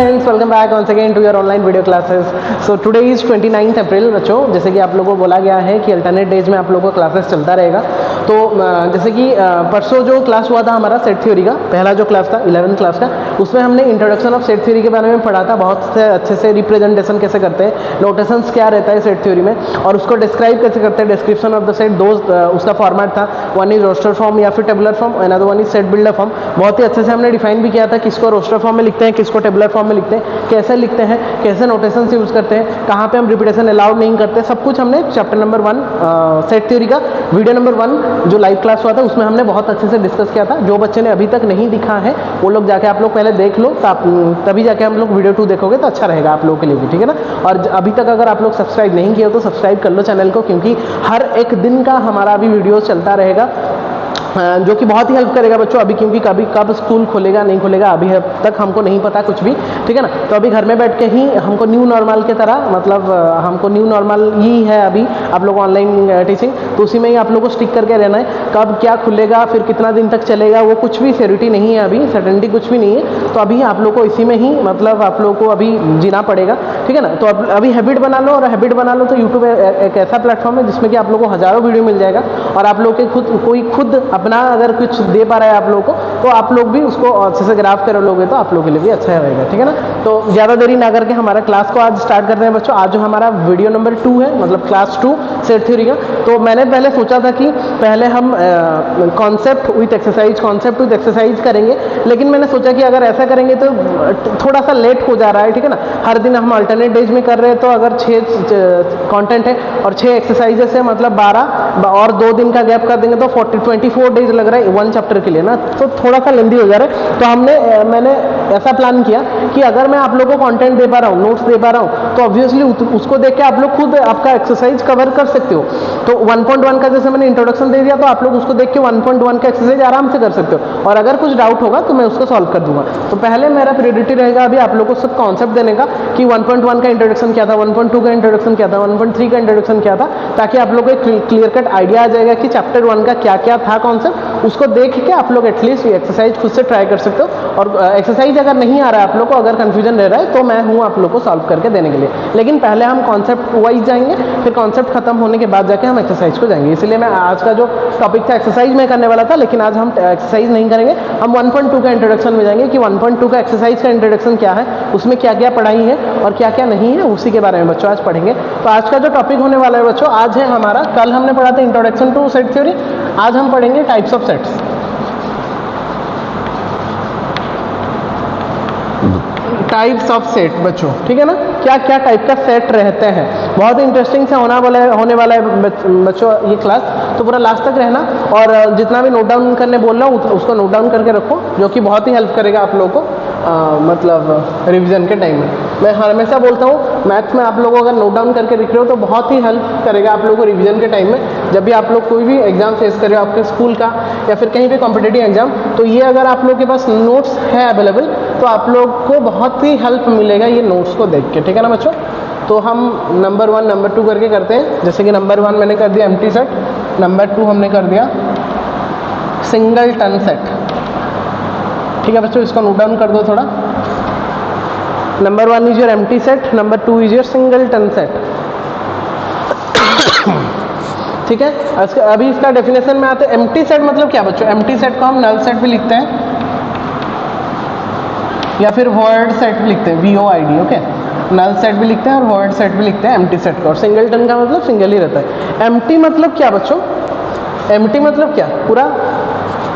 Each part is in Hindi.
Friends, welcome back once again to your online video classes. So today is 29th अप्रैल बच्चों, जैसे कि आप लोगों को बोला गया है कि अल्टरनेट डेज में आप लोगों को क्लासेस चलता रहेगा। तो जैसे कि परसों जो क्लास हुआ था हमारा सेट थ्योरी का, पहला जो क्लास था 11th क्लास का, उसमें हमने इंट्रोडक्शन ऑफ सेट थ्योरी के बारे में पढ़ा था। बहुत से अच्छे से रिप्रेजेंटेशन कैसे करते हैं, नोटेशंस क्या रहता है सेट थ्योरी में, और उसको डिस्क्राइब कैसे करते हैं, डिस्क्रिप्शन ऑफ द सेट, दो उसका फॉर्मेट था। वन इज रोस्टर फॉर्म या फिर tabular form, another one is set builder form. बहुत ही अच्छे से हमने डिफाइन भी किया था किसको रोस्टर फॉर्म में लिखते हैं, किसको टेबुलर फॉर्म में लिखते हैं, कैसे लिखते हैं, कैसे नोटेशंस यूज करते हैं, कहाँ पे हम रिपीटेशन अलाउड नहीं करते, सब कुछ हमने चैप्टर नंबर 1 सेट थ्योरी का वीडियो नंबर 1 जो लाइव क्लास हुआ था उसमें हमने बहुत अच्छे से डिस्कस किया था। जो बच्चे ने अभी तक नहीं दिखा है वो लोग जाके आप लोग पहले देख लो, तभी जाके हम लोग वीडियो 2 देखोगे तो अच्छा रहेगा आप लोगों के लिए भी, ठीक है ना। और अभी तक अगर आप लोग सब्सक्राइब नहीं किए हो तो सब्सक्राइब कर लो चैनल को, क्योंकि हर एक दिन का हमारा अभी वीडियो चलता रहेगा जो कि बहुत ही हेल्प करेगा बच्चों। अभी क्योंकि कभी कब स्कूल खुलेगा नहीं खुलेगा अभी तक हमको नहीं पता कुछ भी, ठीक है ना। तो अभी घर में बैठ के ही हमको न्यू नॉर्मल के तरह, मतलब हमको न्यू नॉर्मल ही है अभी आप लोग ऑनलाइन टीचिंग, तो उसी में ही आप लोग को स्टिक करके रहना है। कब क्या खुलेगा, फिर कितना दिन तक चलेगा, वो कुछ भी श्योरिटी नहीं है, अभी सर्टेनिटी कुछ भी नहीं है। तो अभी आप लोग को इसी में ही, मतलब आप लोग को अभी जीना पड़ेगा, ठीक है ना। तो अभी हैबिट बना लो, और हैबिट बना लो तो यूट्यूब एक ऐसा प्लेटफॉर्म है जिसमें कि आप लोग को हज़ारों वीडियो मिल जाएगा, और आप लोग के खुद अपना अगर कुछ दे पा रहा है आप लोगों को, तो आप लोग भी उसको अच्छे से ग्राफ कर लोगे तो आप लोगों के लिए भी अच्छा रहेगा, ठीक है ना। तो ज़्यादा देरी ना करके हमारा क्लास को आज स्टार्ट करते हैं बच्चों। आज जो हमारा वीडियो नंबर 2 है, मतलब क्लास 2 सेट थ्योरी का। तो मैंने पहले सोचा था कि पहले हम कॉन्सेप्ट विथ एक्सरसाइज करेंगे, लेकिन मैंने सोचा कि अगर ऐसा करेंगे तो थोड़ा सा लेट हो जा रहा है, ठीक है ना। हर दिन हम अल्टरनेट डेज में कर रहे हैं, तो अगर 6 कंटेंट है और 6 एक्सरसाइजेस है, मतलब 12 और 2 दिन का गैप कर देंगे तो 24 डेज लग रहा है 1 चैप्टर के लिए ना, तो थोड़ा सा लेंदी हो जा रहा है। तो मैंने ऐसा प्लान किया कि अगर मैं आप लोगों को कंटेंट दे पा रहा हूँ, नोट्स दे पा रहा हूँ, तो ऑब्वियसली उसको देख के आप लोग खुद आपका एक्सरसाइज कवर कर सकते हो। तो 1.1 का जैसे मैंने इंट्रोडक्शन दे दिया, तो आप लोग उसको देख के 1.1 का एक्सरसाइज आराम से कर सकते हो, और अगर कुछ डाउट होगा तो मैं उसको सॉल्व कर दूंगा। तो पहले मेरा प्रायोरिटी रहेगा अभी आप लोगों को सब कॉन्सेप्ट देने का कि 1.1 का इंट्रोडक्शन क्या था, 1.2 का इंट्रोडक्शन क्या था, 1.3 का इंट्रोडक्शन क्या था, ताकि आप लोग को एक क्लियर कट आइडिया आ जाएगा कि चैप्टर 1 का क्या क्या था कॉन्सेप्ट। उसको देख के आप लोग एटलीस्ट ये एक्सरसाइज खुद से ट्राई कर सकते हो, और एक्सरसाइज अगर नहीं आ रहा है आप लोग को, अगर कंफ्यूजन रह रहा है, तो मैं हूँ आप लोग को सॉल्व करके देने के लिए। लेकिन पहले हम कॉन्सेप्ट वाइज जाएंगे, फिर कॉन्सेप्ट खत्म होने के बाद जाके हम एक्सरसाइज को जाएंगे। इसलिए मैं आज का जो टॉपिक था एक्सरसाइज में करने वाला था, लेकिन आज हम एक्सरसाइज नहीं करेंगे, हम 1.2 का इंट्रोडक्शन में जाएंगे कि 1.2 का एक्सरसाइज का इंट्रोडक्शन क्या है, उसमें क्या क्या पढ़ाई है और क्या क्या नहीं है, उसी के बारे में बच्चों आज पढ़ेंगे। तो आज का जो टॉपिक होने वाला है बच्चों, आज है हमारा, कल हमने पढ़ा था इंट्रोडक्शन टू सेट थ्योरी, आज हम पढ़ेंगे types of sets. Types of set बच्चों, ठीक है ना, क्या क्या टाइप का सेट रहते हैं। बहुत इंटरेस्टिंग से होने वाला है बच्चों ये क्लास, तो पूरा लास्ट तक रहना, और जितना भी नोट डाउन करने बोल रहा हूँ उसको नोट डाउन करके रखो, जो कि बहुत ही हेल्प करेगा आप लोगों को मतलब रिवीजन के टाइम में। मैं हमेशा बोलता हूँ मैथ्स में आप लोगों को अगर नोट डाउन करके लिख रहे हो तो बहुत ही हेल्प करेगा आप लोगों को रिवीजन के टाइम में। जब भी आप लोग कोई भी एग्जाम फेस कर रहे हो, आपके स्कूल का या फिर कहीं भी कॉम्पिटिटिव एग्जाम, तो ये अगर आप लोग के पास नोट्स है अवेलेबल, तो आप लोग को बहुत ही हेल्प मिलेगा ये नोट्स को देख के, ठीक है ना बच्चों। तो हम नंबर 1 नंबर 2 करके करते हैं। जैसे कि नंबर 1 मैंने कर दिया एम्प्टी सेट, नंबर 2 हमने कर दिया सिंगल टन सेट, ठीक है बच्चों, इसको नोट डाउन कर दो थोड़ा। Number 1 is your empty set, number 2 is your singleton set, ठीक है। अभी इसका डेफिनेशन में आते हैं। एम्प्टी सेट मतलब क्या बच्चों, एम्प्टी सेट को हम नल सेट भी लिखते हैं या फिर वॉइड सेट भी लिखते हैं, VOID, ओके। नल सेट भी लिखते हैं और वॉइड सेट भी लिखते हैं एम्प्टी सेट को, और सिंगल टन का मतलब सिंगल ही रहता है। एम्प्टी मतलब क्या बच्चों, एम्प्टी मतलब क्या, पूरा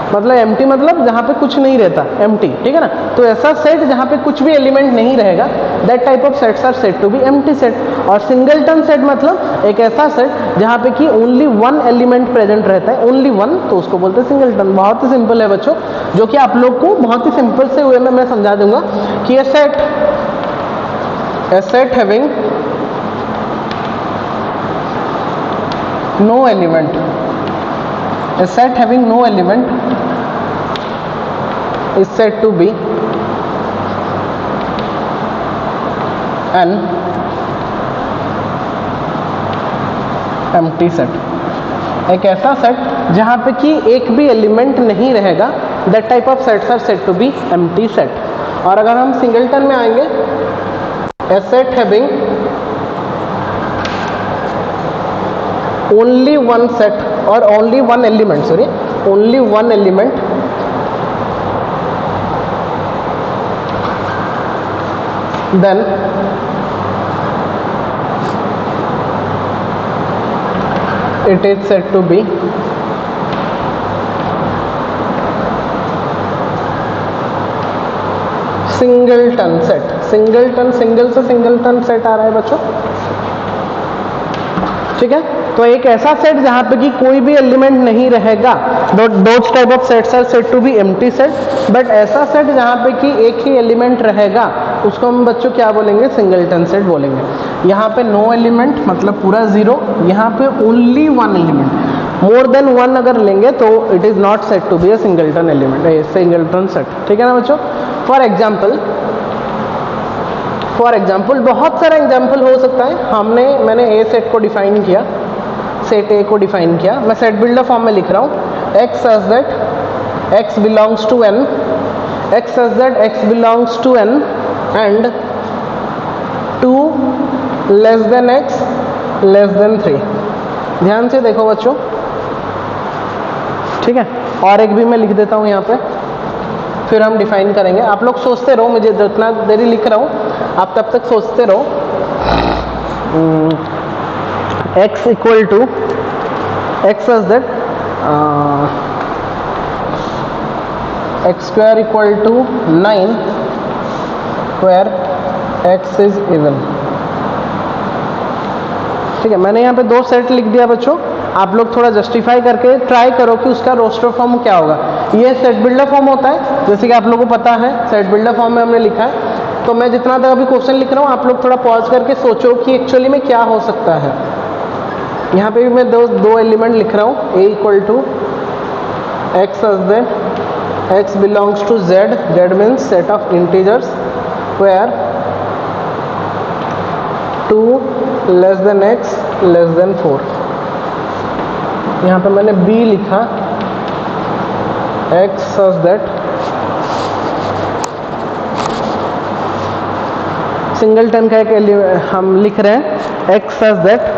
मतलब एम्प्टी मतलब जहाँ पे कुछ नहीं रहता, एम्प्टी, ठीक है ना। तो ऐसा सेट जहाँ पे कुछ भी एलिमेंट नहीं रहेगा, that type of sets are said to be empty set. और सिंगल टन सेट मतलब एक ऐसा सेट जहाँ पे कि ओनली 1 एलिमेंट प्रेजेंट रहता है, ओनली 1, तो उसको बोलते हैं सिंगल टन। बहुत ही सिंपल है बच्चों, जो कि आप लोग को बहुत ही सिंपल से वे में मैं समझा दूंगा कि a set having no element, a set having no element is said to be an empty set। एक ऐसा सेट जहां पे कि एक भी एलिमेंट नहीं रहेगा, that type of sets are said to be empty set. और अगर हम सिंगलटन में आएंगे, a set having only one set or only one element, only one element then it is said to be singleton set. Singleton, single से सिंगलटन सेट आ रहा है बच्चों, ठीक है। तो एक ऐसा सेट जहां पे कि कोई भी एलिमेंट नहीं रहेगा, those type of sets are said to be empty set, but ऐसा सेट जहां पे कि एक ही एलिमेंट रहेगा उसको हम बच्चों क्या बोलेंगे, सिंगलटन सेट बोलेंगे। यहाँ पे नो एलिमेंट मतलब पूरा जीरो, यहाँ पे only one element, more than one अगर लेंगे तो it is not set to be a singleton element, singleton set, ठीक है ना बच्चों। फॉर एग्जाम्पल बहुत सारा एग्जाम्पल हो सकता है। मैंने ए सेट को डिफाइन किया, सेट ए को डिफाइन किया, मैं सेट बिल्डर फॉर्म में लिख रहा हूँ, x such that x belongs to n, x such that x belongs to N and 2 less than x less than 3। ध्यान से देखो बच्चों, ठीक है। और एक भी मैं लिख देता हूँ यहाँ पे, फिर हम डिफाइन करेंगे। आप लोग सोचते रहो, मुझे जितना देरी लिख रहा हूँ आप तब तक सोचते रहो। x equal to x such that x square equal to 9 where x is even, ठीक है। मैंने यहाँ पे 2 सेट लिख दिया बच्चों, आप लोग थोड़ा जस्टिफाई करके ट्राई करो कि उसका रोस्टर फॉर्म क्या होगा। ये सेट बिल्डर फॉर्म होता है, जैसे कि आप लोगों को पता है सेट बिल्डर फॉर्म में हमने लिखा है। तो मैं जितना तक अभी क्वेश्चन लिख रहा हूँ आप लोग थोड़ा पॉज करके सोचो कि एक्चुअली में क्या हो सकता है। यहाँ पे भी मैं दो एलिमेंट लिख रहा हूँ, a equal to x such that x belongs to z, z means set of integers where 2 less than x less than 4। यहाँ पे मैंने b लिखा, x सच दैट सिंगलटन का एक हम लिख रहे हैं, x such that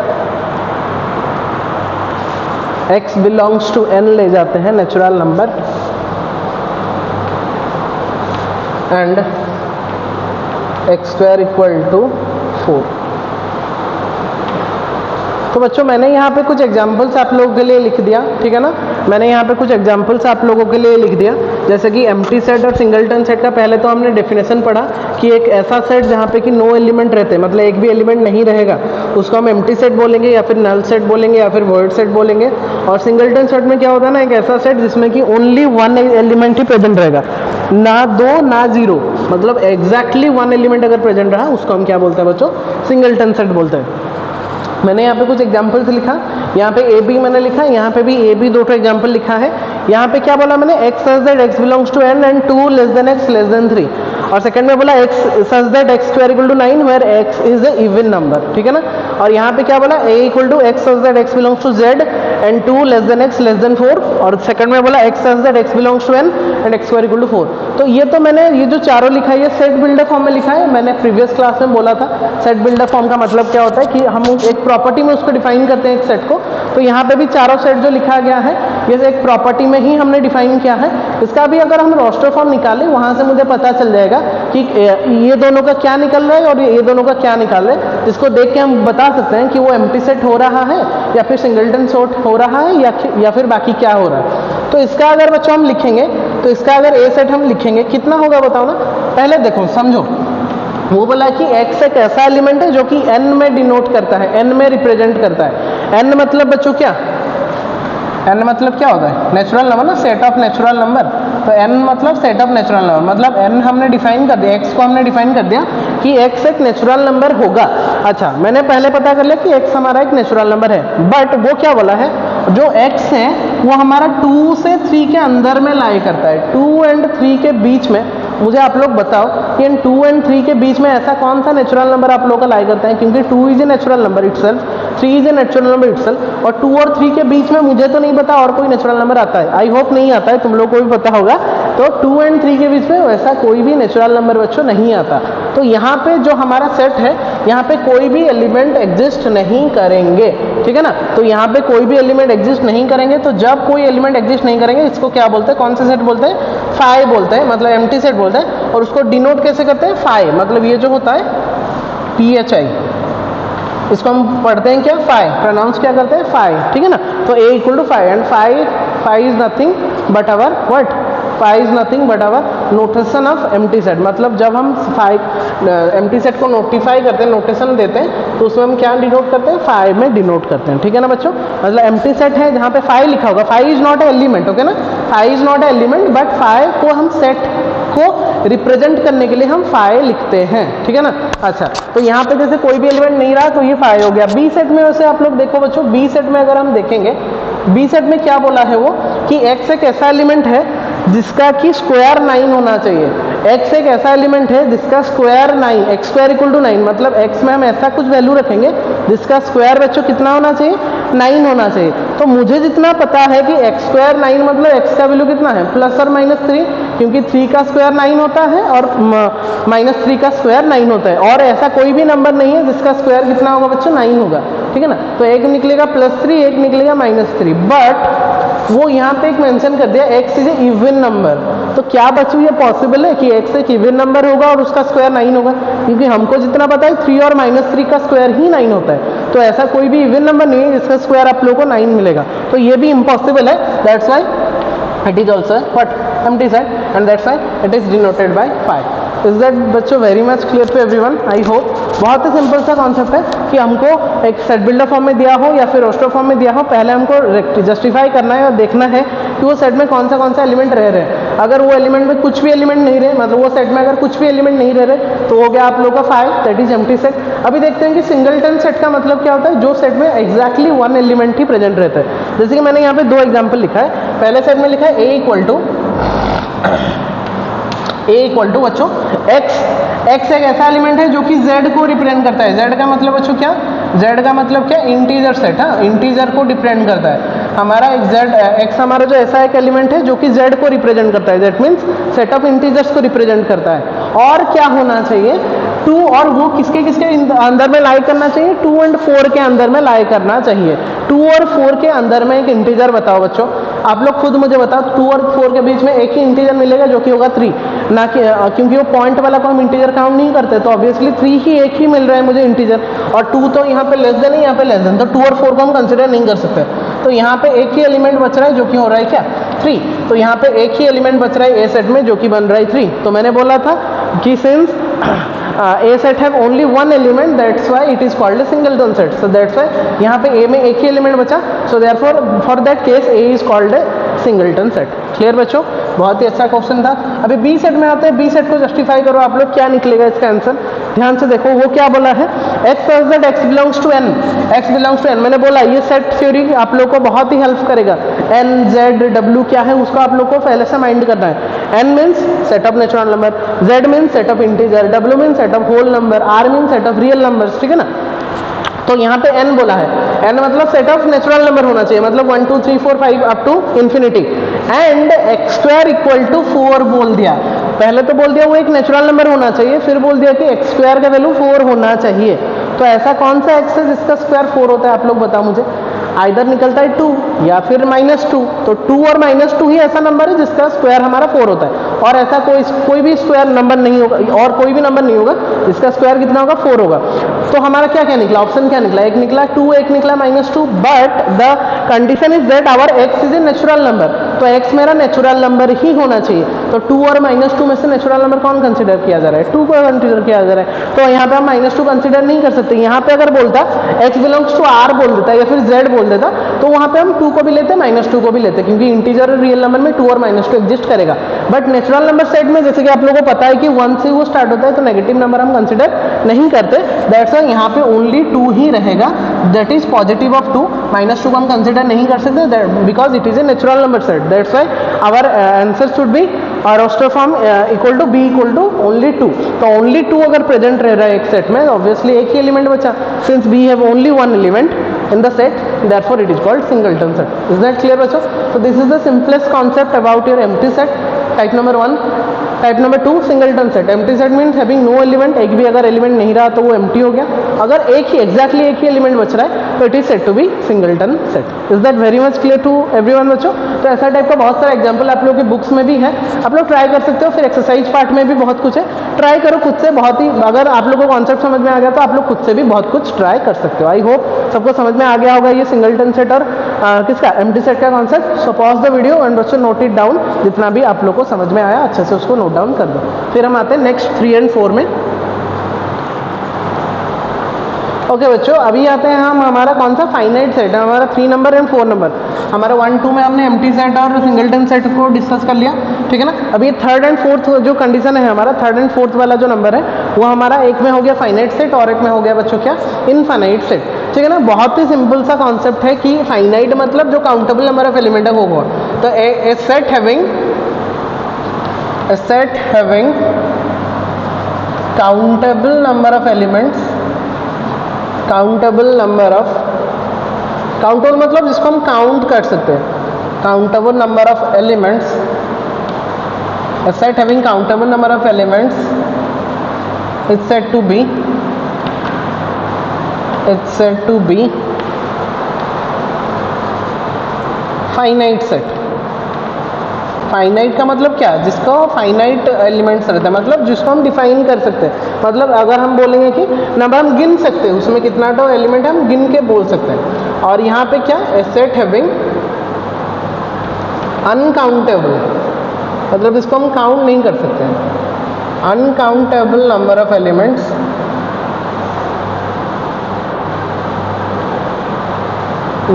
x belongs to n ले जाते हैं natural number and x square equal to 4। तो बच्चों मैंने यहाँ पे कुछ एग्जाम्पल्स आप लोगों के लिए लिख दिया, ठीक है ना। मैंने यहाँ पे कुछ एग्जाम्पल्स आप लोगों के लिए लिख दिया, जैसे कि एम्प्टी सेट और सिंगलटन सेट का पहले तो हमने डेफिनेशन पढ़ा कि एक ऐसा सेट जहाँ पे कि नो एलिमेंट रहते हैं, मतलब एक भी एलिमेंट नहीं रहेगा, उसको हम एम्प्टी सेट बोलेंगे या फिर नल सेट बोलेंगे या फिर वॉइड सेट बोलेंगे। और सिंगलटन सेट में क्या होता है ना, एक ऐसा सेट जिसमें कि ओनली वन एलिमेंट ही प्रेजेंट रहेगा, ना 2 ना 0, मतलब एग्जैक्टली वन एलिमेंट अगर प्रेजेंट रहा उसको हम क्या बोलते हैं बच्चों, सिंगलटन सेट बोलते हैं। मैंने यहाँ पे कुछ एग्जाम्पल्स लिखा, यहाँ पे ए बी मैंने लिखा, यहाँ पे भी ए बी 2 एग्जाम्पल लिखा है। यहाँ पे क्या बोला मैंने, x such that x belongs to N and 2 less than x less than 3। और सेकंड में बोला x such that x square equal to 9 where x is a even number, ठीक है ना। और यहाँ पे क्या बोला, A equal to x such that x belongs to Z and 2 less than x less than 4। और सेकंड में बोला x such that x belongs to N and x square equal to 4। तो ये तो मैंने ये जो चारों लिखा है ये सेट बिल्डर फॉर्म में लिखा है। मैंने प्रीवियस क्लास में बोला था सेट बिल्डर फॉर्म का मतलब क्या होता है कि हम एक प्रॉपर्टी में उसको डिफाइन करते हैं एक सेट को। तो यहाँ पे भी चारों सेट जो लिखा गया है ये एक प्रॉपर्टी में ही हमने डिफाइन किया है। इसका भी अगर हम रोस्टर फॉर्म निकालें वहाँ से मुझे पता चल जाएगा कि ये दोनों का क्या निकल रहा है और ये दोनों का क्या निकाल रहे हैं, जिसको देख के हम बता सकते हैं कि वो एम्प्टी सेट हो रहा है या फिर सिंगलटन सेट हो रहा है या फिर बाकी क्या हो रहा है। तो इसका अगर बच्चों हम लिखेंगे तो इसका अगर ए सेट हम लिखेंगे कितना होगा बताओ ना। पहले देखो समझो, वो बोला कि x एक ऐसा एलिमेंट है जो कि n में डिनोट करता है, n में रिप्रेजेंट करता है। n मतलब बच्चों क्या, n मतलब क्या होता है, नेचुरल नंबर ना, सेट ऑफ नेचुरल नंबर। तो n मतलब सेट ऑफ नेचुरल नंबर, मतलब n हमने डिफाइन कर दिया, x को हमने डिफाइन कर दिया कि x एक नेचुरल नंबर होगा। अच्छा मैंने पहले पता कर लिया कि x हमारा एक नेचुरल नंबर है, बट वो क्या बोला है, जो x है वो हमारा 2 से 3 के अंदर में लाई करता है, 2 एंड 3 के बीच में। मुझे आप लोग बताओ कि इन 2 एंड 3 के बीच में ऐसा कौन सा नेचुरल नंबर आप लोगों का लाई करता है, क्योंकि 2 is a natural number itself, 3 is a natural number itself, और 2 और 3 के बीच में मुझे तो नहीं पता और कोई नेचुरल नंबर आता है। आई होप नहीं आता है, तुम लोग को भी पता होगा। तो 2 एंड 3 के बीच में वैसा कोई भी नेचुरल नंबर बच्चों नहीं आता। तो यहाँ पे जो हमारा सेट है, यहाँ पे कोई भी एलिमेंट एग्जिस्ट नहीं करेंगे, ठीक है ना। तो यहाँ पे कोई भी एलिमेंट एग्जिस्ट नहीं करेंगे, तो जब कोई एलिमेंट एग्जिस्ट नहीं करेंगे इसको क्या बोलते हैं, कौन सा सेट बोलते हैं, फाई बोलते हैं, मतलब एम्प्टी सेट बोलते हैं। और उसको डिनोट कैसे करते हैं, फाई, मतलब ये जो होता है PHI, इसको हम पढ़ते हैं क्या, फाई, प्रोनाउंस क्या करते हैं, फाई, ठीक है ना। तो A equal to phi, and phi is nothing but our what, phi is nothing but our notation of empty set. मतलब जब हम फाई एम्प्टी सेट को नोटिफाई करते हैं, नोटेशन देते हैं, तो उसमें हम क्या डिनोट करते हैं, फाई में डिनोट करते हैं, ठीक है ना बच्चों। मतलब एम्प्टी सेट है जहाँ पे फाई लिखा होगा, phi is not a element, okay ना, phi is not a element, but phi को हम सेट को रिप्रेजेंट करने के लिए हम फाई लिखते हैं, ठीक है ना। अच्छा, तो यहाँ पे जैसे कोई भी एलिमेंट नहीं रहा तो ये फाई हो गया। बी सेट में वैसे आप लोग देखो बच्चों, बी सेट में अगर हम देखेंगे, बी सेट में क्या बोला है वो, कि x एक ऐसा एलिमेंट है जिसका कि स्क्वायर 9 होना चाहिए। x एक ऐसा एलिमेंट है जिसका square 9, x square equal to 9, मतलब x में हम ऐसा कुछ वैल्यू रखेंगे जिसका स्क्वायर बच्चों कितना होना चाहिए, 9 होना चाहिए। तो मुझे जितना पता है कि एक्स स्क्वायर 9 मतलब x का वैल्यू कितना है, प्लस और माइनस 3, क्योंकि 3 का स्क्वायर 9 होता है और माइनस 3 का स्क्वायर 9 होता है। और ऐसा कोई भी नंबर नहीं है जिसका स्क्वायर कितना होगा बच्चों, 9 होगा, ठीक है ना। तो एक निकलेगा +3, एक निकलेगा -3, बट वो यहाँ पे एक मेंशन कर दिया x is a even number. तो क्या बच्चों ये पॉसिबल है कि x एक इवन नंबर होगा और उसका स्क्वायर 9 होगा, क्योंकि हमको जितना पता है 3 और -3 का स्क्वायर ही 9 होता है। तो ऐसा कोई भी इवन नंबर नहीं है जिसका स्क्वायर आप लोगों को 9 मिलेगा, तो ये भी इम्पॉसिबल है। That's why it is also what, empty set, and that's why it is denoted by phi. Is that बच्चों very much clear to everyone, I hope. बहुत ही सिंपल सा कॉन्सेप्ट है कि हमको एक सेट बिल्डर फॉर्म में दिया हो या फिर रोस्टर फॉर्म में दिया हो, पहले हमको जस्टिफाई करना है और देखना है कि वो सेट में कौन सा एलिमेंट रह रहे हैं। अगर वो एलिमेंट में कुछ भी एलिमेंट नहीं रहे, मतलब वो सेट में अगर कुछ भी एलिमेंट नहीं रह रहे, तो हो गया आप लोगों का phi, that is empty set. अभी देखते हैं कि सिंगलटन सेट का मतलब क्या होता है, जो सेट में एग्जैक्टली वन एलिमेंट ही प्रेजेंट रहता है। जैसे कि मैंने यहाँ पे 2 एग्जाम्पल लिखा है। पहले सेट में लिखा है A इक्वल टू बच्चों x एक ऐसा एलिमेंट है जो कि z को रिप्रेजेंट करता है। z का मतलब बच्चों क्या, z का मतलब क्या, इंटीजर सेट, हाँ, इंटीजर को रिप्रेजेंट करता है। हमारा एक x हमारा जो ऐसा एक एलिमेंट है जो कि z को रिप्रेजेंट करता है, that means set of integers को रिप्रेजेंट करता है। और क्या होना चाहिए, 2, और वो किसके अंदर में लाई करना चाहिए, 2 और 4 के अंदर में लाई करना चाहिए। 2 और 4 के अंदर में एक इंटीजर बताओ बच्चों, आप लोग खुद मुझे बताओ, 2 और 4 के बीच में एक ही इंटीजर मिलेगा जो कि होगा 3, ना कि क्योंकि वो पॉइंट वाला को हम इंटीजर काउंट नहीं करते, तो ऑब्वियसली 3 ही एक ही मिल रहा है मुझे इंटीजर, और 2 तो यहाँ पे लेस देन है, यहाँ पे लेस देन, तो 2 और 4 को हम कंसिडर नहीं कर सकते। तो यहाँ पे एक ही एलिमेंट बच रहा है जो कि हो रहा है क्या, 3। तो यहाँ पे एक ही एलिमेंट बच रहा है ए सेट में जो कि बन रहा है 3। तो मैंने बोला था कि since A set have only one element, that's why it is called a singleton set. So that's why यहाँ पे A में एक ही एलिमेंट बचा, so therefore for that case A is called a singleton set. Clear बच्चों, बहुत ही अच्छा क्वेश्चन था। अभी बी सेट में आते हैं, बी सेट को जस्टिफाई करो आप लोग, क्या निकलेगा इसका आंसर, ध्यान से देखो। वो क्या बोला है, x such that x belongs to n, x belongs to n। मैंने बोला ये सेट थ्योरी आप लोग को बहुत ही हेल्प करेगा। n z w क्या है उसको आप लोग को पहले से माइंड करना है। n means set of natural number, z means set of integer, w means set of whole number, r means set of real numbers, ठीक है ना। तो यहाँ पे n बोला है, n मतलब सेट ऑफ नेचुरल नंबर होना चाहिए, मतलब 1 2 3 4 5 up to infinity, and x square equal to 4 बोल दिया। पहले तो बोल दिया वो एक नेचुरल नंबर होना चाहिए, फिर बोल दिया कि x स्क्वायर का वैल्यू 4 होना चाहिए। तो ऐसा कौन सा x है जिसका स्क्वायर 4 होता है, आप लोग बताओ मुझे। आइदर निकलता है 2 या फिर -2, तो 2 और -2 ही ऐसा नंबर है जिसका स्क्वायर हमारा 4 होता है, और ऐसा कोई भी स्क्वायर नंबर नहीं होगा, और कोई भी नंबर नहीं होगा जिसका स्क्वायर कितना होगा, 4 होगा। तो हमारा क्या क्या निकला, ऑप्शन क्या निकला, एक निकला 2, एक निकला -2, but the condition is that our x is a natural number. तो x मेरा नेचुरल नंबर ही होना चाहिए। तो 2 और -2 में से नेचुरल नंबर कौन कंसिडर किया जा रहा है, 2 को कंसिडर किया जा रहा है। तो यहाँ पे हम -2 कंसिडर नहीं कर सकते। यहाँ पे अगर बोलता x बिलोंग्स टू r बोल देता या फिर z बोल देता, तो वहाँ पे हम 2 को भी लेते, -2 को भी लेते, क्योंकि इंटीजर और रियल नंबर में 2 और -2 एग्जिस्ट करेगा। बट नेचुरल नंबर सेट में जैसे कि आप लोगों को पता है कि 1 से वो स्टार्ट होता है, तो नेगेटिव नंबर हम कंसिडर नहीं करते। दैट्स व्हाई यहाँ पे ओनली 2 ही रहेगा, दैट इज पॉजिटिव ऑफ 2। -2 को हम कंसिडर नहीं कर सकते because it is a natural number set. That's why our answer should be roster form equal to B equal to only 2। तो ओनली 2 अगर प्रेजेंट रह रहा है एक सेट में, ऑब्वियसली एक ही एलिमेंट बचा, since b have only one element in the set, therefore it is called singleton set. Is that clear बच्चों? So this is the simplest concept about your empty set. Type number 1। Type number 2 singleton set. Empty set means having no element, एक भी अगर एलिमेंट नहीं रहा तो वो एम्प्टी हो गया। अगर एग्जैक्टली एक ही एलिमेंट बच रहा है तो it is said to be singleton set. Is that very much clear to everyone बच्चों? तो ऐसा टाइप का बहुत सारा एग्जांपल आप लोगों की बुक्स में भी है, आप लोग ट्राई कर सकते हो। फिर एक्सरसाइज पार्ट में भी बहुत कुछ है, ट्राई करो खुद से। बहुत ही अगर आप लोगों को कॉन्सेप्ट समझ में आ गया तो आप लोग खुद से भी बहुत कुछ ट्राई कर सकते हो। आई होप सबको समझ में आ गया होगा ये सिंगलटन सेट और किसका एम्प्टी सेट का concept. So pause the video and बच्चों नोट इट डाउन, जितना भी आप लोग को समझ में आया अच्छे से उसको नोट डाउन कर दो। फिर हम आते हैं नेक्स्ट 3 और 4 में। ओके बच्चों, अभी आते हैं हम हमारा कौन सा फाइनाइट सेट है, हमारा 3 नंबर एंड 4 नंबर। हमारा 1 2 में हमने एम्प्टी सेट और सिंगलटन सेट को डिस्कस कर लिया, ठीक है ना। अभी 3rd एंड 4th जो कंडीशन है हमारा 3rd एंड 4th वाला जो नंबर है वो हमारा एक में हो गया फाइनाइट सेट और एक में हो गया बच्चों क्या, इनफाइनाइट सेट, ठीक है ना। बहुत ही सिंपल सा कॉन्सेप्ट है कि फाइनाइट मतलब जो काउंटेबल नंबर ऑफ एलिमेंट है वो होगा। तो a set having countable number of elements, countable number of, countable मतलब जिसको हम काउंट कर सकते हैं, countable number of elements, a set having countable number of elements is said to be, it's said to be finite set। Finite का मतलब क्या, जिसको फाइनाइट एलिमेंट्स रहते हैं, मतलब जिसको हम डिफाइन कर सकते हैं। मतलब अगर हम बोलेंगे कि नंबर हम गिन सकते हैं, उसमें कितना तो एलिमेंट हम गिन के बोल सकते हैं। और यहाँ पे क्या, ए सेट हैविंग अनकाउंटेबल, मतलब इसको हम काउंट नहीं कर सकते हैं, uncountable number of elements,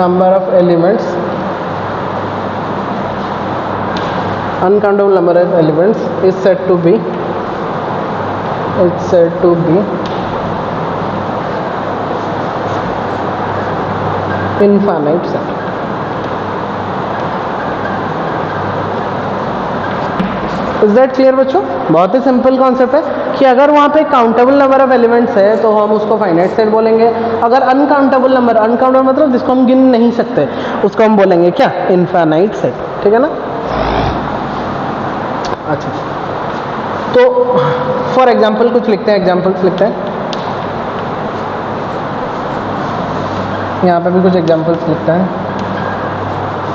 number of elements, uncountable number of elements is said to be, it's said to be infinite set। Is that clear बच्चों? बहुत ही सिंपल कॉन्सेप्ट है कि अगर वहाँ पे काउंटेबल नंबर ऑफ एलिमेंट्स है तो हम उसको फाइनाइट सेट बोलेंगे। अगर अनकाउंटेबल नंबर, अनकाउंटेबल मतलब जिसको हम गिन नहीं सकते, उसको हम बोलेंगे क्या, इनफाइनाइट सेट, ठीक है ना। अच्छा, तो फॉर एग्जाम्पल कुछ लिखते हैं, एग्जाम्पल्स लिखते हैं, यहाँ पे भी कुछ एग्जाम्पल्स लिखते हैं।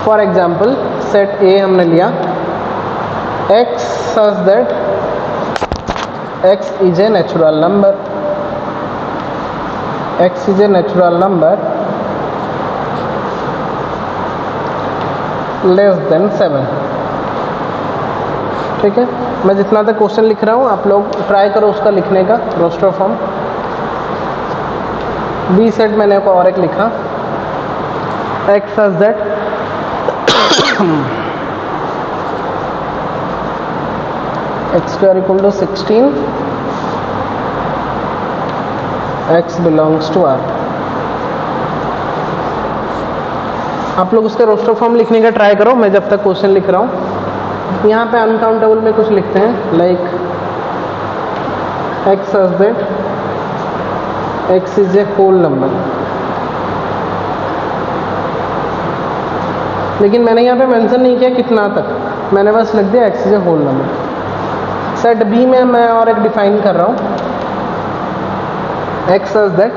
फॉर एग्जाम्पल सेट ए हमने लिया, x such that x is a natural number, x is a natural number less than 7, ठीक है। मैं जितना तक क्वेश्चन लिख रहा हूँ आप लोग ट्राई करो उसका लिखने का, रोस्टर फॉर्म। बी सेट मैंने और एक लिखा, x such that x square equal to 16, x belongs to R। आप लोग उसका रोस्टर फॉर्म लिखने का ट्राई करो, मैं जब तक क्वेश्चन लिख रहा हूँ। यहाँ पे अनकाउंटेबल में कुछ लिखते हैं like x such that x is a whole number, लेकिन मैंने यहाँ पे मेंशन नहीं किया कितना तक, मैंने बस लिख दिया x is a whole number। Set b में मैं और एक डिफाइन कर रहा हूँ, x such that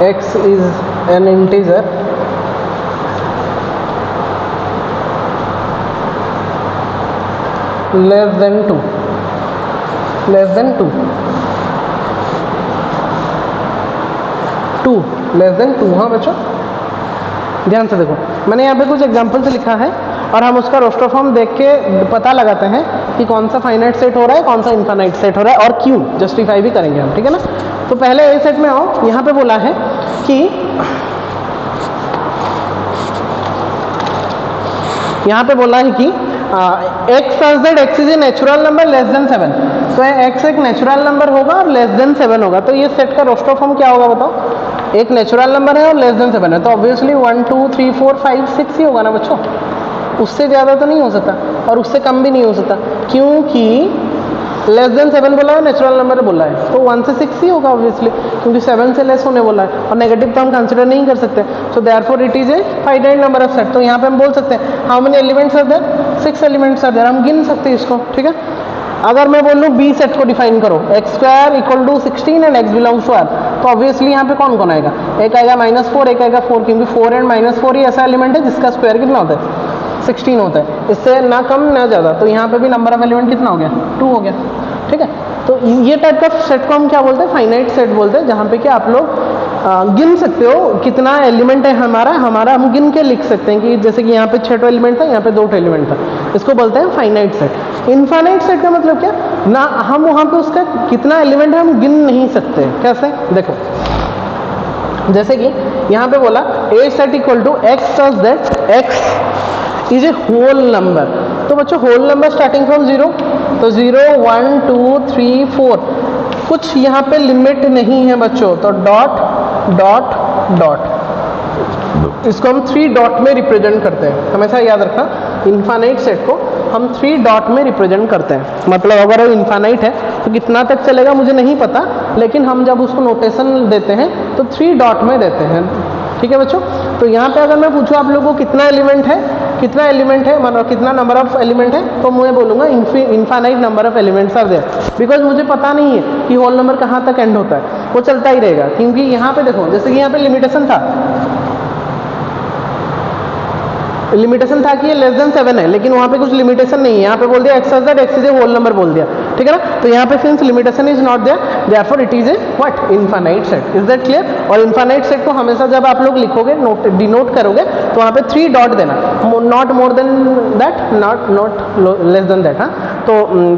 x is an integer less than 2, less than 2, 2 less then 2। हाँ बच्चों ध्यान से देखो, मैंने यहाँ पे कुछ एग्जांपल से लिखा है और हम उसका रोस्टर फॉर्म देख के पता लगाते हैं कि कौन सा फाइनाइट सेट हो रहा है, कौन सा इनफाइनाइट सेट हो रहा है और क्यों, जस्टिफाई भी करेंगे हम, ठीक है ना। तो पहले ए सेट में आओ, यहाँ पे बोला है कि यहाँ पे बोला है कि x such that x is a natural number less than 7, तो x एक नेचुरल नंबर होगा और लेस देन 7 होगा। तो ये सेट का रोस्टर फॉर्म क्या होगा बताओ, एक नेचुरल नंबर है और लेस देन 7 है, तो ऑब्वियसली 1 2 3 4 5 6 ही होगा ना बच्चों, उससे ज़्यादा तो नहीं हो सकता और उससे कम भी नहीं हो सकता, क्योंकि लेस देन 7 बोला है, नेचुरल नंबर बोला है, तो 1 से 6 ही होगा ऑब्वियसली, क्योंकि 7 से लेस होने बोला है, और नेगेटिव तो हम कंसिडर नहीं कर सकते। So therefore it is a finite number of set. तो यहाँ पे हम बोल सकते हैं how many elements are there, 6 elements are there, हम गिन सकते हैं इसको, ठीक है। अगर मैं बोल लूँ बी सेट को डिफाइन करो, x square equal to 16 and x belongs to r, तो ऑब्वियसली यहाँ पे कौन कौन आएगा, एक आएगा -4, एक आएगा 4, क्योंकि 4 एंड -4 ही ऐसा एलिमेंट है जिसका स्क्वायर कितना होता है, 16 होता है, इससे ना कम ना ज़्यादा। तो यहाँ पे भी नंबर ऑफ एलिमेंट कितना हो गया, 2 हो गया, ठीक है। तो ये टाइप का सेट को हम क्या बोलते हैं, फाइनाइट सेट बोलते हैं, जहाँ पे कि आप लोग गिन सकते हो कितना एलिमेंट है हमारा हम गिन के लिख सकते हैं, कि जैसे कि यहाँ पे 6 एलिमेंट था, यहाँ पे 2 एलिमेंट था, इसको बोलते हैं फाइनाइट सेट। इनफाइनाइट सेट का मतलब क्या, ना हम वहाँ पे उसका कितना एलिमेंट है हम गिन नहीं सकते। कैसे, देखो जैसे कि यहाँ पे बोला a set equal to x such that x is a whole number. तो बच्चों होल नंबर स्टार्टिंग फ्रॉम 0, तो 0 1 2 3 4, कुछ यहाँ पे लिमिट नहीं है बच्चों, तो डॉट डॉट डॉट, इसको हम 3 डॉट में रिप्रेजेंट करते हैं, हमेशा याद रखना। इनफाइनाइट सेट को हम 3 डॉट में रिप्रेजेंट करते हैं, मतलब अगर वो इनफाइनाइट है तो कितना तक चलेगा मुझे नहीं पता, लेकिन हम जब उसको नोटेशन देते हैं तो 3 डॉट में देते हैं, ठीक है बच्चों। तो यहाँ पे अगर मैं पूछूँ आप लोगों को कितना एलिमेंट है, मतलब कितना नंबर ऑफ एलिमेंट है, तो मैं बोलूँगा infinite number of elements are there, because मुझे पता नहीं है कि होल नंबर कहाँ तक एंड होता है, वो चलता ही रहेगा। क्योंकि यहाँ पे देखो, जैसे कि यहाँ पे लिमिटेशन था कि ये लेस देन 7 है, लेकिन वहाँ पे कुछ लिमिटेशन नहीं है, यहाँ पे बोल दिया x that x is a whole number बोल दिया, ठीक है ना। तो यहाँ पे since limitation is not there, therefore it is a what, infinite set. Is that clear. और इनफाइनाइट सेट को हमेशा जब आप लोग लिखोगे, डिनोट करोगे, तो वहाँ पे 3 डॉट देना, not more than that, not less than that, हाँ। तो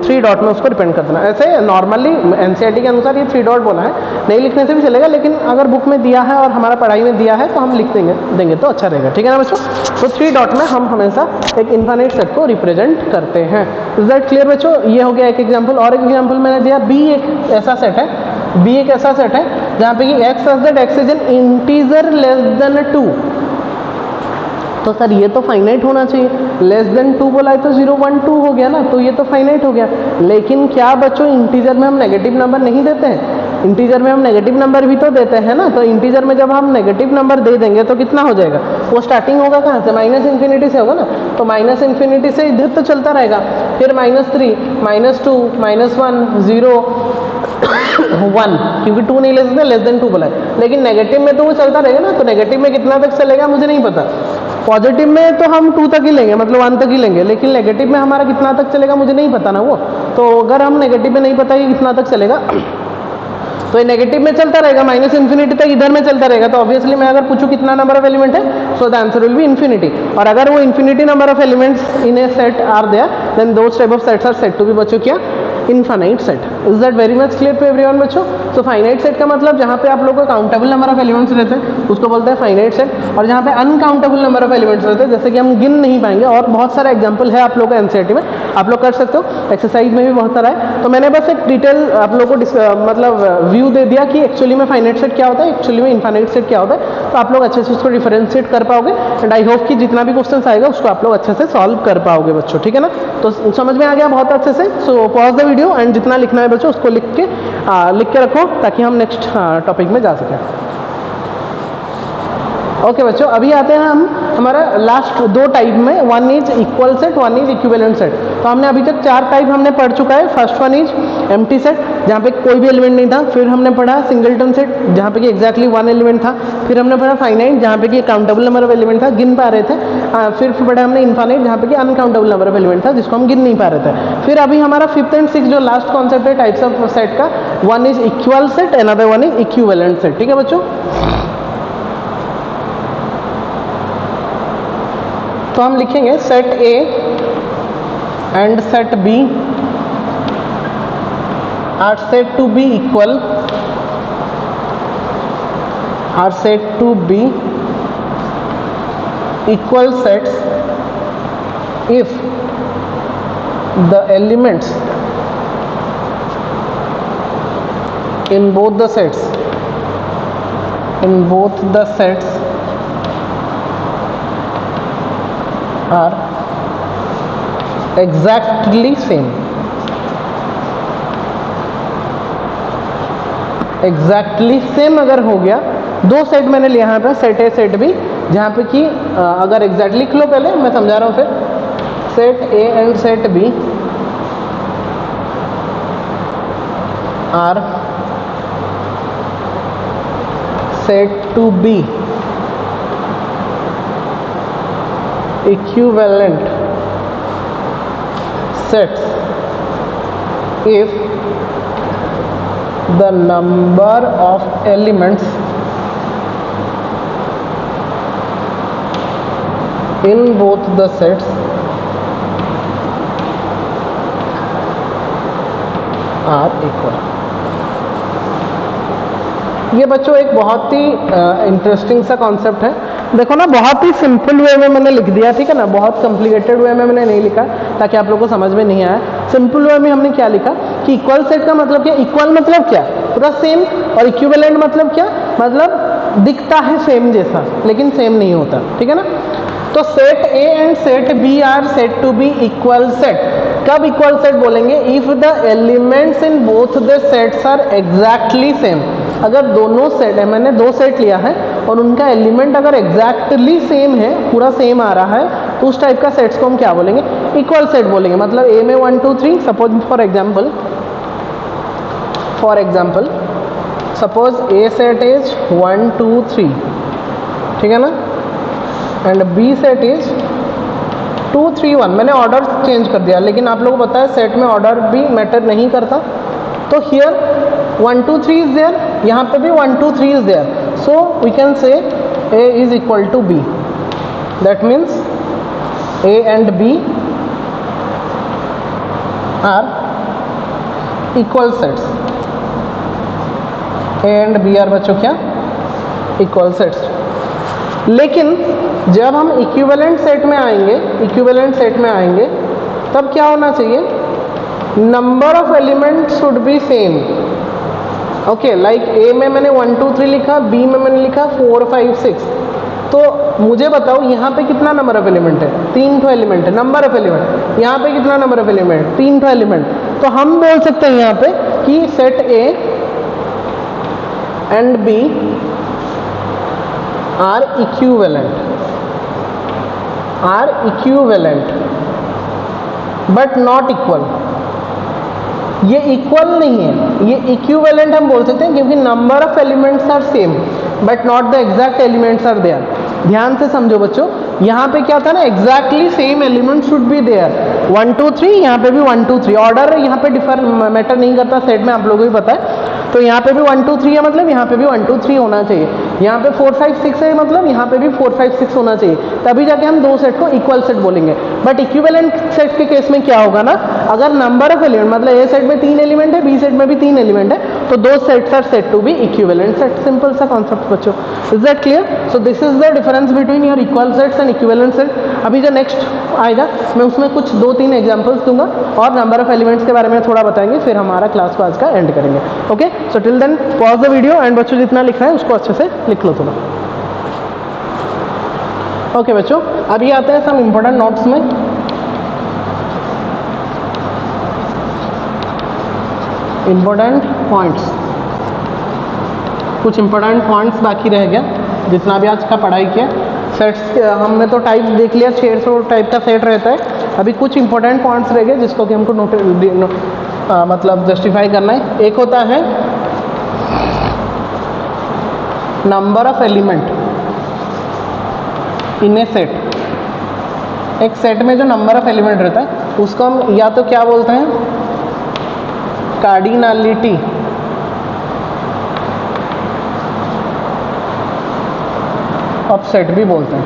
3 डॉट में उसको डिपेंड कर देना। ऐसे नॉर्मली एनसीईआरटी के अनुसार ये 3 डॉट बोला है, नहीं लिखने से भी चलेगा, लेकिन अगर बुक में दिया है और हमारा पढ़ाई में दिया है तो हम लिख देंगे तो अच्छा रहेगा, ठीक है ना बच्चों। तो 3 डॉट में हम हमेशा एक इनफाइनाइट सेट को रिप्रेजेंट करते हैं। इज दैट क्लियर बच्चों। ये हो गया एक एग्जांपल। और एक एग्जांपल मैंने दिया, बी एक ऐसा सेट है, जहाँ पे कि x such that x is an integer less than 2। तो सर ये तो फाइनाइट होना चाहिए, लेस देन 2 बोला है तो 0 1 2 हो गया ना, तो ये तो फाइनाइट हो गया। लेकिन क्या बच्चों इंटीजर में हम नेगेटिव नंबर नहीं देते हैं, इंटीजर में हम नेगेटिव नंबर भी तो देते हैं ना। तो इंटीजर में जब हम नेगेटिव नंबर दे देंगे तो कितना हो जाएगा, वो स्टार्टिंग होगा कहाँ से, माइनस इन्फिनिटी से होगा ना। तो माइनस इन्फिनिटी से इधर तो चलता रहेगा, फिर -3 -2 -1 0 1, क्योंकि 2 नहीं ले सकते, लेस देन 2 बोला है। लेकिन नेगेटिव में तो वो चलता रहेगा ना, तो नेगेटिव में कितना तक चलेगा मुझे नहीं पता। पॉजिटिव में तो हम 2 तक ही लेंगे, मतलब 1 तक ही लेंगे, लेकिन नेगेटिव में हमारा कितना तक चलेगा मुझे नहीं पता ना वो। तो अगर हम नेगेटिव में नहीं पता कि कितना तक चलेगा, तो ये नेगेटिव में चलता रहेगा, माइनस इन्फिनिटी तक इधर में चलता रहेगा। तो ऑब्वियसली मैं अगर पूछूं कितना नंबर ऑफ एलिमेंट है, so the answer will be infinity. और अगर वो infinity number of elements in a set are there, then those type of sets are said to be बच्चों क्या, infinite set. Is that very much clear to everyone बच्चों। तो फाइनाइट सेट का मतलब जहाँ पे आप लोगों को काउंटेबल नंबर ऑफ एलिमेंट्स रहते हैं उसको बोलते हैं फाइनाइट सेट, और जहाँ पे अनकाउंटेबल नंबर ऑफ एलिमेंट्स रहते हैं, जैसे कि हम गिन नहीं पाएंगे, और बहुत सारा एग्जाम्पल है आप लोगों को एनसीईआरटी में, आप लोग कर सकते हो, एक्सरसाइज में भी बहुत सारा है। तो मैंने बस एक डिटेल आप लोगों को मतलब व्यू दे दिया कि एक्चुअली में फाइनाइट सेट क्या होता है, एक्चुअली में इनफाइनाइट सेट क्या होता है। तो आप लोग अच्छे से उसको डिफरेंशिएट कर पाओगे, एंड आई होप कि जितना भी क्वेश्चन आएगा उसको आप लोग अच्छे से सॉल्व कर पाओगे बच्चों, ठीक है ना। तो समझ में आ गया बहुत अच्छे से। So pause the video and जितना लिखना है बच्चों उसको लिख के रखो, ताकि हम नेक्स्ट टॉपिक में जा सकें। ओके बच्चों, अभी आते हैं हम हमारा लास्ट 2 टाइप में, one is equal set, one is equivalent set. तो हमने अभी तक 4 टाइप हमने पढ़ चुका है। First one is empty set, जहाँ पे कोई भी एलिमेंट नहीं था। फिर हमने पढ़ा सिंगलटन सेट, जहाँ पे कि एग्जैक्टली 1 एलिमेंट था। फिर हमने पढ़ा फाइनाइट, जहाँ पे कि काउंटेबल नंबर ऑफ एलिमेंट था, गिन पा रहे थे। फिर पढ़ा हमने इनफाइनाइट, जहाँ पे कि अनकाउंटेबल नंबर ऑफ एलिमेंट था, जिसको हम गिन नहीं पा रहे थे। फिर अभी हमारा 5th एंड 6th जो लास्ट कॉन्सेप्ट है टाइप्स ऑफ सेट का, one is equal set, another one is equivalent set, ठीक है बच्चों। तो हम लिखेंगे set A and set B are set to B equal, are set to B equal sets if the elements in both the sets are exactly same, exactly same अगर हो गया, दो सेट मैंने लिया यहाँ पे, सेट ए सेट बी, जहाँ पे कि अगर एग्जैक्टली लिख लो, पहले मैं समझा रहा हूँ, फिर set A and set B are set to be equivalent sets if the number of elements in both the sets are equal। ये बच्चों एक बहुत ही इंटरेस्टिंग सा कॉन्सेप्ट है। देखो ना, बहुत ही सिंपल वे में मैंने लिख दिया, ठीक है ना, बहुत कॉम्प्लिकेटेड वे में मैंने नहीं लिखा ताकि आप लोगों को समझ में नहीं आया। सिंपल वे में हमने क्या लिखा कि इक्वल सेट का मतलब क्या, इक्वल मतलब क्या, पूरा सेम, और इक्विवेलेंट मतलब क्या, मतलब दिखता है सेम जैसा लेकिन सेम नहीं होता, ठीक है ना। तो set A and set B are set to B equal set. कब इक्वल सेट बोलेंगे? If the elements in both the sets are exactly same. अगर दोनों सेट है, मैंने दो सेट लिया है और उनका एलिमेंट अगर एग्जैक्टली सेम है, पूरा सेम आ रहा है, तो उस टाइप का सेट्स को हम क्या बोलेंगे? इक्वल सेट बोलेंगे। मतलब ए में 1 2 3, suppose for example suppose A set is 1 2 3, ठीक है ना, एंड बी सेट इज 2 3 1। मैंने ऑर्डर चेंज कर दिया, लेकिन आप लोगों को पता है सेट में ऑर्डर भी मैटर नहीं करता। तो हियर 1 2 3 इज देयर, यहाँ पे भी 1 2 3 is there, so we can say A is equal to B। That means A and B are equal sets। A and B are बच्चों क्या? Equal sets. लेकिन जब हम इक्विवेलेंट सेट में आएंगे, तब क्या होना चाहिए? Number of element should B same. Okay, like a में मैंने 1 2 3 लिखा, बी में मैंने लिखा 4 5 6। तो मुझे बताओ यहाँ पे कितना नंबर ऑफ एलिमेंट है? 3 ठो एलिमेंट है, नंबर ऑफ एलिमेंट। यहाँ पे कितना नंबर ऑफ एलिमेंट? 3 ठो एलिमेंट। तो हम बोल सकते हैं यहाँ पे कि set A and B are equivalent but not equal. ये इक्वल नहीं है, ये इक्विवेलेंट हम बोल सकते हैं क्योंकि number of elements are same but not the exact elements are there. ध्यान से समझो बच्चों, यहाँ पे क्या था ना, exactly same element should be there. 1 2 3, यहाँ पे भी 1 2 3। ऑर्डर यहाँ पे डिफर मैटर नहीं करता सेट में, आप लोगों को भी पता है। तो यहाँ पे भी 1 2 3 है, मतलब यहाँ पे भी 1 2 3 होना चाहिए। यहाँ पे 4 5 6 है, मतलब यहाँ पे भी 4 5 6 होना चाहिए, तभी जाके हम दो सेट को इक्वल सेट बोलेंगे। बट इक्विवेलेंट सेट के केस में क्या होगा ना, अगर नंबर ऑफ एलिमेंट, मतलब ए सेट में 3 एलिमेंट है, बी सेट में भी 3 एलिमेंट है, तो दो sets are set to be equivalent set. Simple सा कॉन्सेप्ट बच्चों, is that clear? So this is the difference between your equal sets and equivalent set. अभी जो नेक्स्ट आएगा मैं उसमें कुछ 2-3 एग्जांपल्स दूंगा और नंबर ऑफ एलिमेंट्स के बारे में थोड़ा बताएंगे, फिर हमारा क्लास को आज का एंड करेंगे। Okay, so till then pause the video and बच्चों जितना लिखना है उसको अच्छे से लिख लो थोड़ा। ओके बच्चों, अभी आते हैं सम इम्पोर्टेंट नोट्स में। इम्पोर्टेंट पॉइंट्स, कुछ इम्पोर्टेंट पॉइंट्स बाकी रह गया जितना भी आज का पढ़ाई किया। सेट्स हमने तो टाइप देख लिया, 600 टाइप का सेट रहता है। अभी कुछ इंपॉर्टेंट पॉइंट्स रह गए जिसको कि हमको मतलब जस्टिफाई करना है। एक होता है number of element in a set. एक सेट में जो नंबर ऑफ एलिमेंट रहता है उसको हम या तो क्या बोलते हैं, कार्डिनलिटी ऑफ सेट भी बोलते हैं,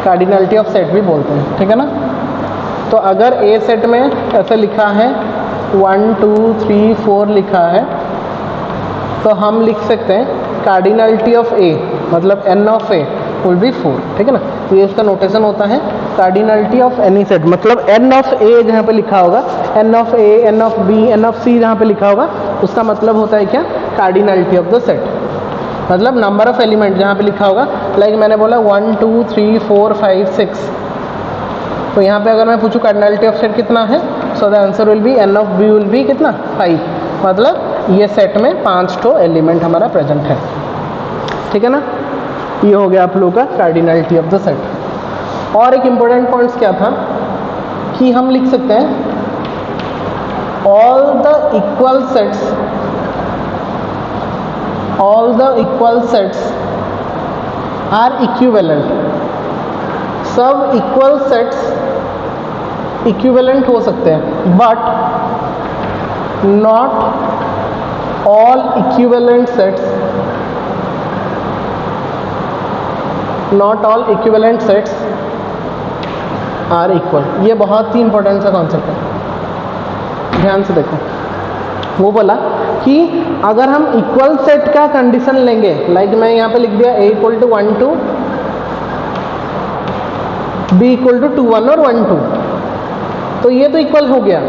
कार्डिनलिटी ऑफ सेट भी बोलते हैं, ठीक है ना। तो अगर ए सेट में ऐसे लिखा है 1 2 3 4 लिखा है, तो हम लिख सकते हैं कार्डिनलिटी ऑफ ए, मतलब n of A will be 4, ठीक है ना। ये उसका नोटेशन होता है कार्डिनलिटी ऑफ एनी सेट, मतलब एन ऑफ ए जहाँ पे लिखा होगा, n of A, n of B, n of C जहाँ पे लिखा होगा, उसका मतलब होता है क्या, कार्डिनलिटी ऑफ द सेट। मतलब नंबर ऑफ एलिमेंट जहाँ पे लिखा होगा, लाइक मैंने बोला 1 2 3 4 5 6, तो यहाँ पे अगर मैं पूछूँ कार्डिनलिटी ऑफ सेट कितना है, so the answer will be n of B will be कितना 5, मतलब ये सेट में 5 ठो एलिमेंट हमारा प्रेजेंट है, ठीक है ना। ये हो गया आप लोगों का कार्डिनलिटी ऑफ द सेट। और एक इम्पोर्टेंट पॉइंट्स क्या था कि हम लिख सकते हैं all the equal sets are equivalent। सब इक्वल सेट्स इक्विवेलेंट हो सकते हैं, but not all equivalent sets are equal. ये बहुत ही इंपॉर्टेंट सा कॉन्सेप्ट है, ध्यान से देखो। वो बोला कि अगर हम इक्वल सेट का कंडीशन लेंगे, लाइक मैं यहाँ पे लिख दिया a = 1 2, b = 2 1 और 1 2, तो ये तो इक्वल हो गया,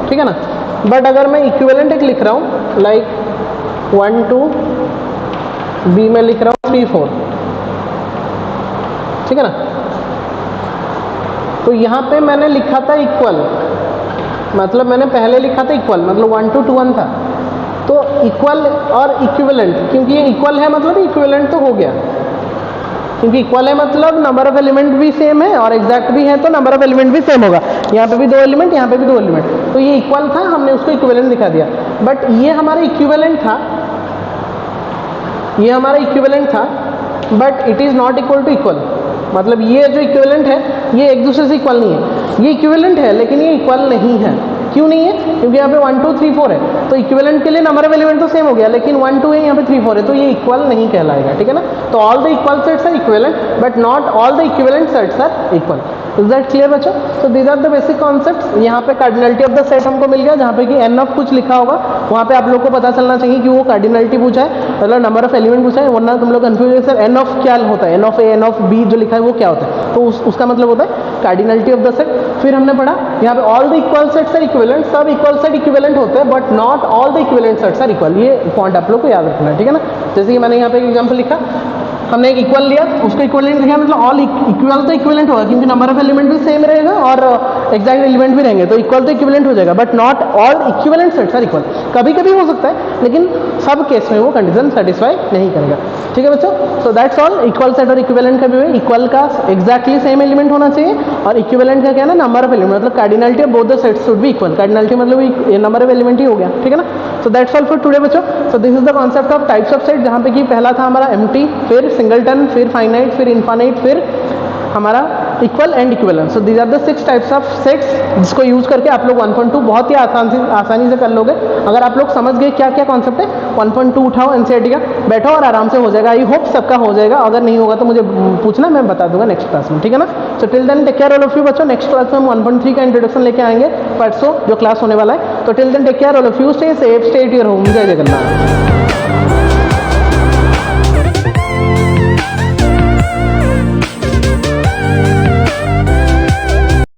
ठीक है ना। बट अगर मैं इक्विवेलेंट एक लिख रहा हूँ, लाइक 1 2, b में लिख रहा हूँ 3 4, ठीक है ना। तो यहाँ पे मैंने लिखा था इक्वल, मतलब मैंने पहले लिखा था इक्वल, मतलब 1 2 2 1 था। तो इक्वल और इक्विवेलेंट, क्योंकि ये इक्वल है मतलब इक्विवेलेंट तो हो गया, क्योंकि इक्वल है मतलब नंबर ऑफ एलिमेंट भी सेम है, और एग्जैक्ट भी है तो नंबर ऑफ एलिमेंट भी सेम होगा। यहाँ पे भी 2 एलिमेंट, यहाँ पे भी 2 एलिमेंट, तो ये इक्वल था, हमने उसको इक्विवेलेंट दिखा दिया। बट ये हमारा इक्विवेलेंट था, ये हमारा इक्विवेलेंट था, but it is not equal to equal. मतलब ये जो इक्विवेलेंट है ये एक दूसरे से इक्वल नहीं है। ये इक्विवेलेंट है लेकिन ये इक्वल नहीं है। क्यों नहीं है? क्योंकि यहाँ पे 1 2 3 4 है, तो इक्विवेलेंट के लिए नंबर ऑफ एलिमेंट तो सेम हो गया, लेकिन 1 2 है, यहाँ पे 3 4 है, तो ये इक्वल नहीं कहलाएगा, ठीक है ना। तो all the equal sets are equivalent, but not all the equivalent sets are equal. Is that clear बच्चों? So these are the basic concepts. यहाँ पे कार्डिनलिटी ऑफ द सेट हमको मिल गया, जहाँ पे कि n ऑफ कुछ लिखा होगा, वहाँ पे आप लोग को पता चलना चाहिए कि वो कार्डिनलिटी पूछा है, मतलब नंबर ऑफ एलिमेंट पूछा है, वरना तुम लोग कंफ्यूज है सर n ऑफ क्या होता है, n of a n of b जो लिखा है वो क्या होता है, तो उसका मतलब होता है कार्डिनलिटी ऑफ द सेट। फिर हमने पढ़ा यहाँ पे all the equal sets are equivalent, सब इक्वल सेट इक्विवेलेंट होते हैं, but not all the equivalent sets are equal. ये पॉइंट आप लोग को याद रखना है, ठीक है ना। जैसे कि मैंने यहाँ पे एक एग्जाम्पल लिखा, हमने एक इक्वल लिया, उसको इक्विवेलेंट लिखा, मतलब ऑल इक्वल तो इक्विवेलेंट होगा, क्योंकि नंबर ऑफ एलिमेंट भी सेम रहेगा और एग्जैक्ट एलिमेंट भी रहेंगे, तो इक्वल तो इक्विवेलेंट हो जाएगा, but not all equivalent sets are equal. कभी कभी हो सकता है, लेकिन सब केस में वो कंडीशन सेटिस्फाई नहीं करेगा, ठीक है बच्चों। सो दैट्स ऑल। इक्वल सेट और इक्विवेलेंट का भी है, इक्वल का एग्जैक्टली सेम एलिमेंट होना चाहिए, और इक्विवेलेंट का क्या है ना, नंबर ऑफ एलिमेंट, मतलब cardinality of both the sets should be equal. Cardinality मतलब नंबर ऑफ एलिमेंट ही हो गया, ठीक है ना। So that's all for today बच्चों। So this is the concept of types of set, जहाँ पे कि पहला था हमारा एम्प्टी, फिर सिंगलटन, फिर फाइनाइट, फिर इनफाइनाइट, फिर हमारा equal and equivalent. So these are the 6 types of sets, जिसको यूज करके आप लोग 1.2 बहुत ही आसानी से कर लोगे। अगर आप लोग समझ गए क्या क्या कॉन्सेप्ट है, 1.2 उठाओ एनसीईआरटी का, बैठो और आराम से हो जाएगा। आई होप सबका हो जाएगा, अगर नहीं होगा तो मुझे पूछना, मैं बता दूंगा नेक्स्ट क्लास में, ठीक है ना। So till then take care all of you बच्चों। नेक्स्ट क्लास में हम 1.3 का इंट्रोडक्शन लेके आएंगे परसों, जो क्लास होने वाला है। तो till then take care all of you, stay safe, stay at your home. जय जगन्नाथ।